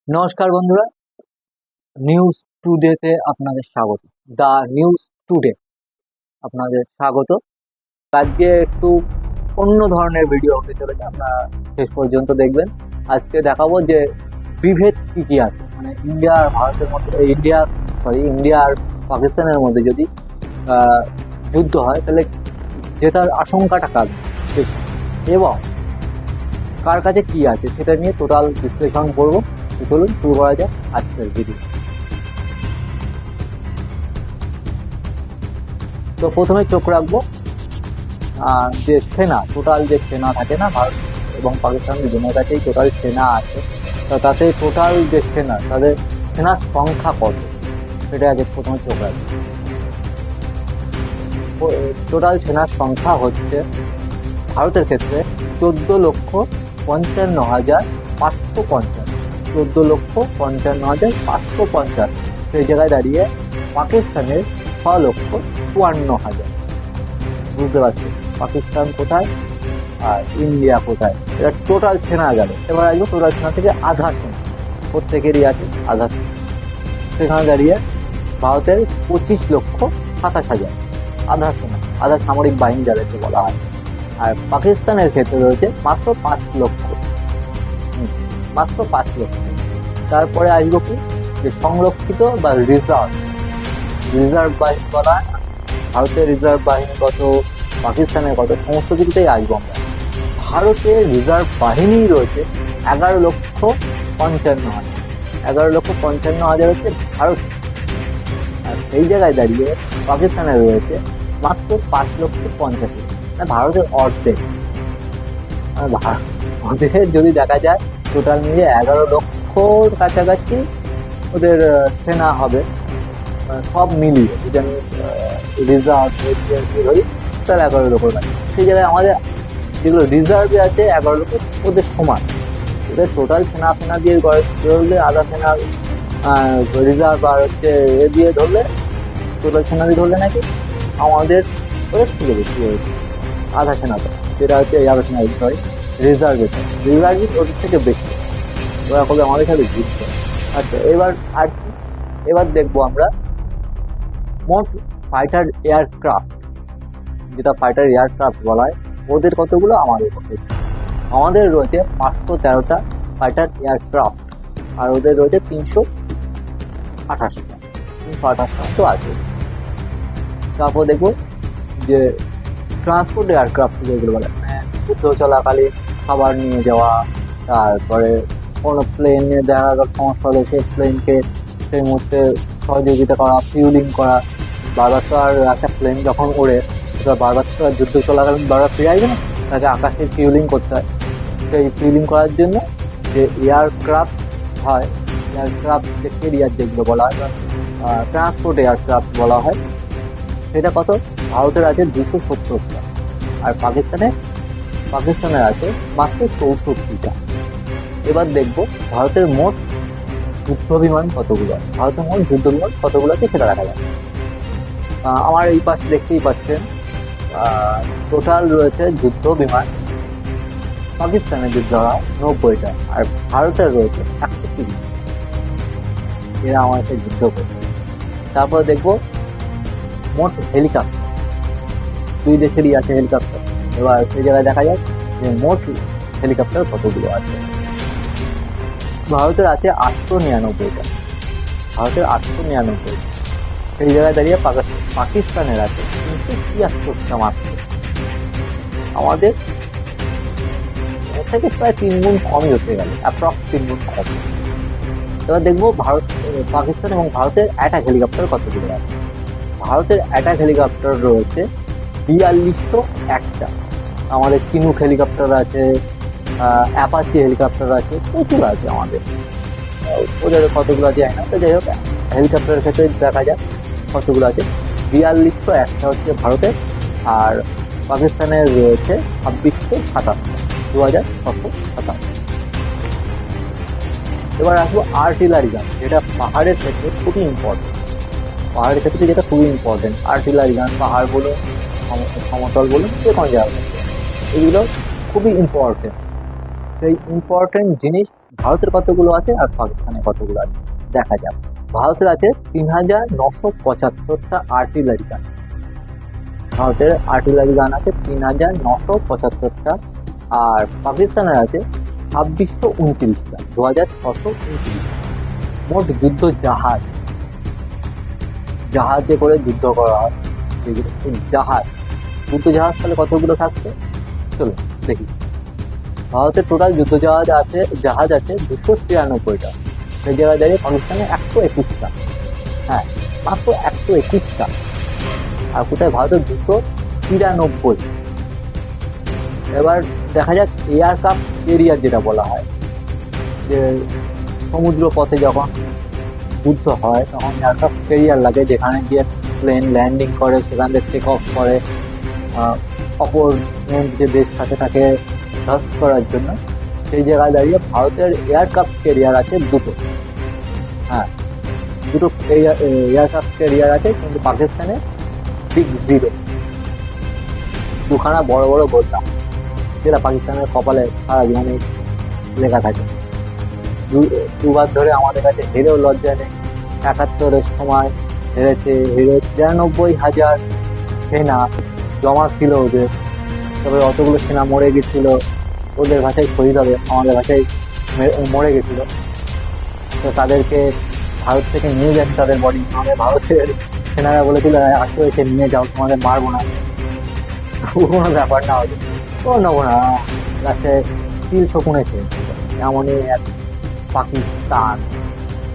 নমস্কার বন্ধুরা, নিউজ টুডেতে আপনাদের স্বাগত। দ্য নিউজ টুডে আপনাদের স্বাগত। আজকে একটু অন্য ধরনের ভিডিও হতে চলেছে, আপনারা শেষ পর্যন্ত দেখবেন। আজকে দেখাবো যে বিভেদ কি কি আছে, মানে ইন্ডিয়া আর ভারতের মধ্যে, ইন্ডিয়া আর পাকিস্তানের মধ্যে যদি যুদ্ধ হয় তাহলে জেতার আশঙ্কাটা কার বেশি এবং কার কাছে কি আছে সেটা নিয়ে টোটাল বিশ্লেষণ করবো। চলুন শুরু করা যাক আজকের ভিডিও। তো প্রথমে চোখ রাখবো যে সেনা, টোটাল যে সেনা থাকে না, ভারত এবং পাকিস্তান দুজনের কাছেই টোটাল সেনা আছে, তো তাতে টোটাল যে সেনা, তাদের সেনার সংখ্যা কত সেটা আগে প্রথমে চোখ রাখবো। টোটাল সেনার সংখ্যা হচ্ছে ভারতের ক্ষেত্রে 14,55,550, 14,55,550। সেই জায়গায় দাঁড়িয়ে পাকিস্তানের 6,54,000। বুঝতে পারছি পাকিস্তান কোথায় আর ইন্ডিয়া কোথায়, এটা টোটাল সেনা গেল। এবার আসবো টোটাল সেনা থেকে আধা সেনা, প্রত্যেকেরই আছে আধা সেনা। সেখানে দাঁড়িয়ে ভারতের 25,27,000 আধা সেনা, আধা সামরিক বাহিনী যাদেরকে বলা হয়। আর পাকিস্তানের ক্ষেত্রে রয়েছে মাত্র 5 লক্ষ, মাত্র 5 লক্ষ। তারপরে আসবো কি, যে সংরক্ষিত বা রিজার্ভ বাহিনী বলা হয়। ভারতের রিজার্ভ বাহিনী কত, পাকিস্তানের কত, সমস্ত কিছুতেই আসবো আমরা। ভারতের রিজার্ভ বাহিনী রয়েছে 11,55,000, 11,55,000 হচ্ছে ভারত। আর সেই জায়গায় দাঁড়িয়ে পাকিস্তানের রয়েছে মাত্র 5,50,000, মানে ভারতের অর্ধেক। ওদের যদি দেখা যায় টোটাল মিলিয়ে 11 লক্ষর কাছাকাছি ওদের সেনা হবে, সব মিলিয়ে যদি আমি রিজার্ভ ধরি টোটাল 11 লক্ষর কাছে। সেই জায়গায় আমাদের যেগুলো রিজার্ভে আছে 11 লক্ষ, ওদের সমান। ওদের টোটাল সেনা দিয়ে ধরলে, আধা সেনা রিজার্ভ আর হচ্ছে এ দিয়ে ধরলে, টোটাল সেনা দিয়ে ধরলে নাকি আমাদের ওদের থেকে বেশি হয়েছে আধা সেনাটা, যেটা হচ্ছে আধা সেনা রিজার্ভ ওদের থেকে বেশি। ওরা কবে আমাদের সাথে জিতছে। আচ্ছা, এবার দেখবো আমরা মোট ফাইটার এয়ারক্রাফট, যেটা ফাইটার এয়ারক্রাফট বলা হয়, ওদের কতগুলো, আমাদের কতগুলো। আমাদের রয়েছে 513টা ফাইটার এয়ারক্রাফট, আর ওদের রয়েছে 328টা তো আছে। তারপর দেখবো যে ট্রান্সপোর্ট এয়ারক্রাফট যেগুলো বলে, মানে যুদ্ধ চলাকালীন খাবার নিয়ে যাওয়া, তারপরে কোনো প্লেনে দেখা গেল সমস্যা হলে সেই প্লেনকে সেই মুহূর্তে সহযোগিতা করা, ফিউলিং করা। বারবার তো আর একটা প্লেন যখন ওড়ে, বারবার তো আর যুদ্ধ চলাকালীন বারবার ফিরে আসবে না, তাকে আকাশে ফিউলিং করতে হয়। সেই ফিউলিং করার জন্য যে এয়ারক্রাফট হয়, এয়ারক্রাফট যে কেরিয়ার যেগুলো বলা হয়, ট্রান্সপোর্ট এয়ারক্রাফট বলা হয়, সেটা কত, ভারতের আছে 270টা, আর পাকিস্তানের আছে মাত্র 64টা। এবার দেখবো ভারতের মোট যুদ্ধ বিমান কতগুলো আছে, সেটা দেখা যাবে। আমার এই পাশে দেখতেই পাচ্ছেন টোটাল রয়েছে যুদ্ধ বিমান, পাকিস্তানের যুদ্ধ হয় 90টা, আর ভারতের রয়েছে 130। এরা আমার সাথে যুদ্ধ করছে। তারপর দেখবো মোট হেলিকপ্টার, দুই দেশেরই আছে হেলিকপ্টার। এবার সেই জায়গায় দেখা যায় যে মোট হেলিকপ্টার কতগুলো আছে। ভারতের আছে 899টা, সেই জায়গায় দাঁড়িয়ে পাকিস্তানের আছে 373টা মাত্র। আমাদের থেকে প্রায় 3 গুণ কমই হতে গেল, অ্যাপ্রক্স 3 গুণ কম। এবার দেখবো পাকিস্তান এবং ভারতের অ্যাটাক হেলিকপ্টার কতগুলো আছে। ভারতের অ্যাটাক হেলিকপ্টার রয়েছে 4201টা। আমাদের চিনুক হেলিকপ্টার আছে, অ্যাপাচি হেলিকপ্টার আছে, প্রচুর আছে আমাদের। ওদের কতগুলো আছে জানি না, তো যাই হোক হেলিকপ্টারের ক্ষেত্রে দেখা যাক কতগুলো আছে। 4201টা হচ্ছে ভারতের, আর পাকিস্তানের রয়েছে 2657, 2657। এবার আসবো আর্টিলারি গান, যেটা পাহাড়ের ক্ষেত্রে খুবই ইম্পর্টেন্ট। আর্টিলারি গান, পাহাড় বলুন, সমতল বলুন, যে কোনো জায়গায়, এগুলো খুবই ইম্পর্টেন্ট। সেই ইম্পর্টেন্ট জিনিস ভারতের কতগুলো আছে আর পাকিস্তানের কতগুলো আছে দেখা যাক। ভারতের আছে ৩,৯৭৫টা আর্টিলারি গান। ভারতের আর্টিলারি গান আছে ৩,৯৭৫টা, আর পাকিস্তানের আছে ২,৬29টা, ২,৬29। মোট যুদ্ধ জাহাজ, জাহাজে করে যুদ্ধ করা হয় যেগুলো, এই জাহাজ, যুদ্ধ জাহাজ তাহলে কতগুলো থাকছে চলো দেখি। ভারতের টোটাল যুদ্ধ জাহাজ আছে ২৯৩টা, সেই জায়গায় দাঁড়িয়ে পাকিস্তানে ১২১টা। হ্যাঁ, মাত্র ১২১টা। আর কোথায় ভারতের ২৯৩। এবার দেখা যাক এয়ারক্রাফট ক্যারিয়ার যেটা বলা হয়, যে সমুদ্র পথে যখন যুদ্ধ হয় তখন এয়ারক্রাফট ক্যারিয়ার লাগে, যেখানে গিয়ে প্লেন ল্যান্ডিং করে, সেখান থেকে টেক অফ করে অপর যে দেশ থাকে তাকে ধ্বস্ত করার জন্য। সেই জায়গায় দাঁড়িয়ে ভারতের এয়ারক্রাফট ক্যারিয়ার আছে দুটো। হ্যাঁ, দুটো এয়ারক্রাফট ক্যারিয়ার আছে, কিন্তু পাকিস্তানে বিগ জিরো, দুখানা বড় বড় গোলটা, যেটা পাকিস্তানের কপালে সারা জীবনে লেখা থাকে। দুবার ধরে আমাদের কাছে হেরেও লজ্জা নেই। ৭১-এর সময় হেরেছে, ৯৩,০০০ সেনা জমা ছিল ওদের, তবে অতগুলো সেনা মরে গেছিল। ওদের ভাষায় শহীদ হবে, আমাদের ভাষায় মরে গেছিল। তো তাদেরকে ভারত থেকে নিয়ে যাচ্ছে তাদের বডি। আমাদের ভারতের সেনারা বলেছিল আসো এসে নিয়ে যাও, তোমাদের মারবো না। কোনো ব্যাপার না, হয়তো তো নেবো না, লাস্টে তিল শকুনেছে। এমনই এক পাকিস্তান,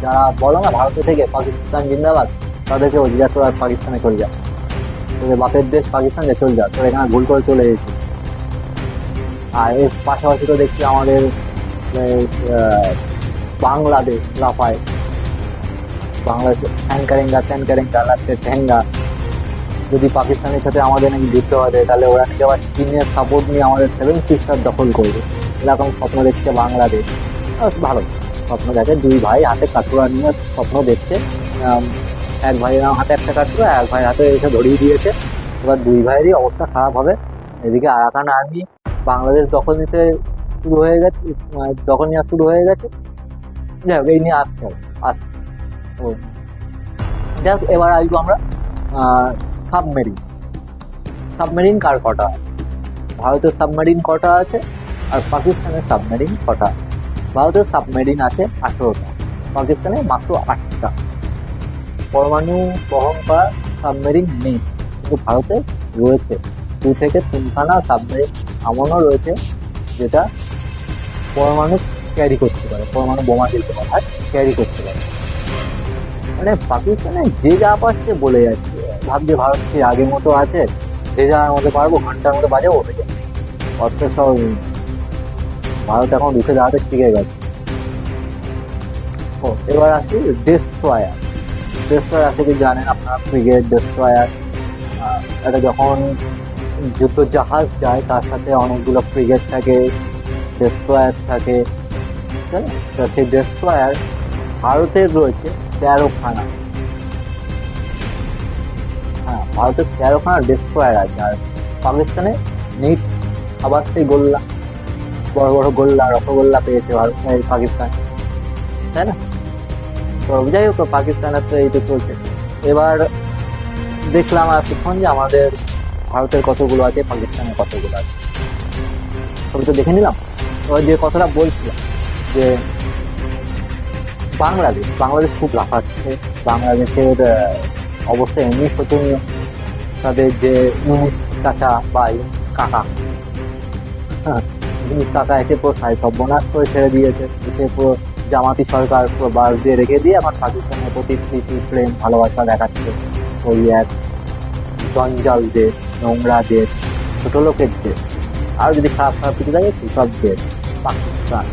যারা বলো না ভারতে থেকে পাকিস্তান জিন্দাবাদ, তাদেরকে বলছি যা তোরা পাকিস্তানে চলে যা, তোদের বাপের দেশ পাকিস্তান, যা চলে যা, তোরা এখানে ভুল করে চলে এসেছিস। আর এর পাশাপাশি তো দেখছি আমাদের বাংলাদেশ লাফায়, বাংলাদেশ ট্যাঙ্কারেঙ্গা লাস্টে ঠেঙ্গা। যদি পাকিস্তানের সাথে আমাদের নাকি যুদ্ধ হবে, তাহলে ওরা নাকি আবার চীনের সাপোর্ট নিয়ে আমাদের 7 সিস্টার দখল করবে, এরকম স্বপ্ন দেখছে বাংলাদেশ। ভালো স্বপ্ন দেখে, দুই ভাই হাতে কাঠুরা নিয়ে স্বপ্ন দেখছে। এক ভাইয়ের হাতে একটা কাঠুরা, এক ভাইয়ের হাতে এসে ধরিয়ে দিয়েছে। এবার দুই ভাইয়েরই অবস্থা খারাপ হবে। এদিকে আরাকান আর্মি বাংলাদেশ দখল নিতে শুরু হয়ে গেছে, দখল নেওয়া শুরু হয়ে গেছে। যাই হোক, এই নিয়ে আসতে হবে আসতে। যাই হোক, এবার আসবো আমরা সাবমেরিন। সাবমেরিন কার কটা আছে? ভারতের সাবমেরিন কটা আছে আর পাকিস্তানের সাবমেরিন কটা? ভারতের সাবমেরিন আছে 18টা, পাকিস্তানে মাত্র 8টা। পরমাণু বহন করা সাবমেরিন নেই, কিন্তু ভারতে রয়েছে 2 থেকে 3খানা সাবমেরিন এমনও রয়েছে যেটা পরমাণু ক্যারি করতে পারে, পরমাণু বোমা দিতে পারে, ক্যারি করতে পারে। মানে পাকিস্তানে যে যা পাচ্ছে বলে যাচ্ছে, ভাবছে ভারত কি আগের মতো আছে, যে যার মধ্যে পারবো ঘন্টার মধ্যে বাজাবো হয়ে যাবে। অর্থ সব ভারত এখন রুখে দাঁড়াতে শিখে গেছে। ও এবার আসি ডেস্ট্রয়ার। ডেস্ট্রয়ার আছে কি জানেন আপনারা? ফ্রিগেট, ডেস্ট্রয়ার, এটা যখন যুদ্ধ জাহাজ যায় তার সাথে অনেকগুলো ফ্রিগেট থাকে, ডেস্ট্রয়ার থাকে, জানেন? তো সেই ডেস্ট্রয়ার ভারতের রয়েছে 13খানা। হ্যাঁ, ভারতের 13খানা ডেস্ট্রয়ার আছে, আর পাকিস্তানে নেই। আবার সেই গোল্লা, বড় বড় গোল্লা, রসগোল্লা পেয়েছে ভারত পাকিস্তান, তাই না? তো যাই হোক, পাকিস্তানের তো এই তো চলছে। এবার দেখলাম আর কিছুক্ষণ যে আমাদের ভারতের কতগুলো আছে, পাকিস্তানের কতগুলো আছে, সবই তো দেখে নিলাম। এবার যে কথাটা বলছিলাম যে বাংলাদেশ খুব লাফাচ্ছে। বাংলাদেশের অবস্থা এমনি শোচনীয়। তাদের যে ইউনিস চাচা বা ইউনিস কাকা এসে পুরো সর্বনাশ করে ছেড়ে দিয়েছে। এসে পুরো জামাতি সরকার পুরো বাস দিয়ে রেখে দিয়ে আমার পাকিস্তানের প্রতি প্রীতি প্রেম ভালোবাসা দেখাচ্ছে। ওই এক জঞ্জাল দেশ, নোংরা দেশ, ছোট লোকের দেশ। আর যদি খারাপ খারাপ কিছু থাকে সেসব দেশ পাকিস্তান,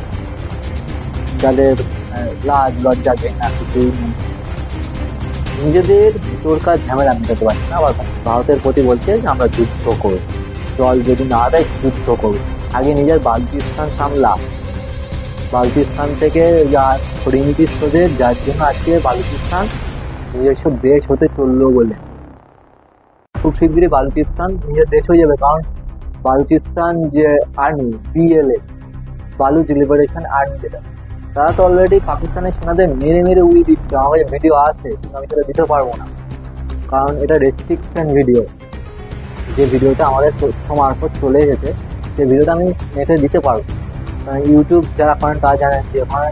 যাদের লাজ লজ্জা ঘেন্না কিছুই নেই, নিজেদের ভিতরকার ঝামেলা মেটাতে পারছে না। আবার ভারতের প্রতি বলছে যে আমরা যুদ্ধ করব, জল যদি না দেয় যুদ্ধ করব। আগে নিজের বালতিস্তান সামলা। বালতিস্তান থেকে যার ব্রিটিশ ওদের, যার জন্য আজকে বালুচিস্তান নিজস্ব দেশ হতে চললো বলে। খুব শীঘ্রই বালুচিস্তান নিজের দেশ হয়ে যাবে, কারণ বালুচিস্তান যে army, BLA, Baloch liberation army, যেটা তারা তো অলরেডি পাকিস্তানের সেনাদের মেরে মেরে উড়িয়ে দিচ্ছে। আমার কাছে ভিডিও আছে, কিন্তু আমি সেটা দিতে পারবো না, কারণ এটা রেস্ট্রিকশন ভিডিও। যে ভিডিওটা আমাদের তথ্য মারফত চলে এসেছে, সেই ভিডিওটা আমি নেটে দিতে পারবো। কারণ ইউটিউব যারা করেন তারা জানেন যে ওখানে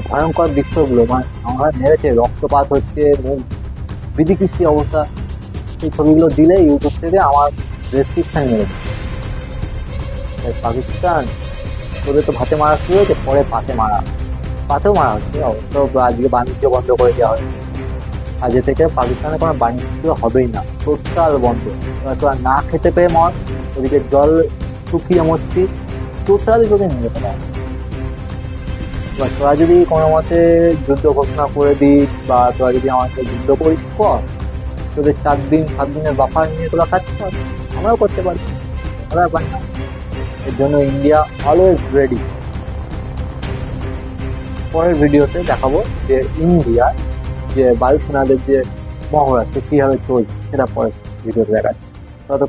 ভয়ঙ্কর দৃশ্যগুলো, মানে আমরা মেরেছে, রক্তপাত হচ্ছে, মুখ বিধিকৃষ্টি অবস্থা, সেই ছবিগুলো দিলে ইউটিউব থেকে আমার রেস্ট্রিকশন মেরে দেয়। তাই পাকিস্তান, তোদের তো ভাতে মারা শুরু হয়েছে, পরে পাতে মারা, পাতেও মারা হচ্ছে। অবশ্য আজকে বাণিজ্য বন্ধ করে দেওয়া হয়েছে, আজকে থেকে পাকিস্তানে কোনো বাণিজ্য হবেই না, টোটাল বন্ধ। এবার তোরা না খেতে পেয়ে মর, ওদিকে জল শুকিয়ে মরছিস, টোটালি তোকে নিয়ে যেতে হবে। এবার তোরা যদি কোনো মতে যুদ্ধ ঘোষণা করে দিস, বা তোরা যদি আমাকে যুদ্ধ করিস কর, তোদের 4 দিন 7 দিনের বাফার নিয়ে তোরা কাজ কর, আমরাও করতে পারি, কোনো ব্যাপার না। এর জন্য ইন্ডিয়া অলওয়েজ রেডি। পরের ভিডিওতে দেখাবো যে ইন্ডিয়া যে বায়ুসেনাদের যে মহড়া সে কিভাবে চলছে, সেটা পরের ভিডিওতে দেখাচ্ছে। ততক্ষণ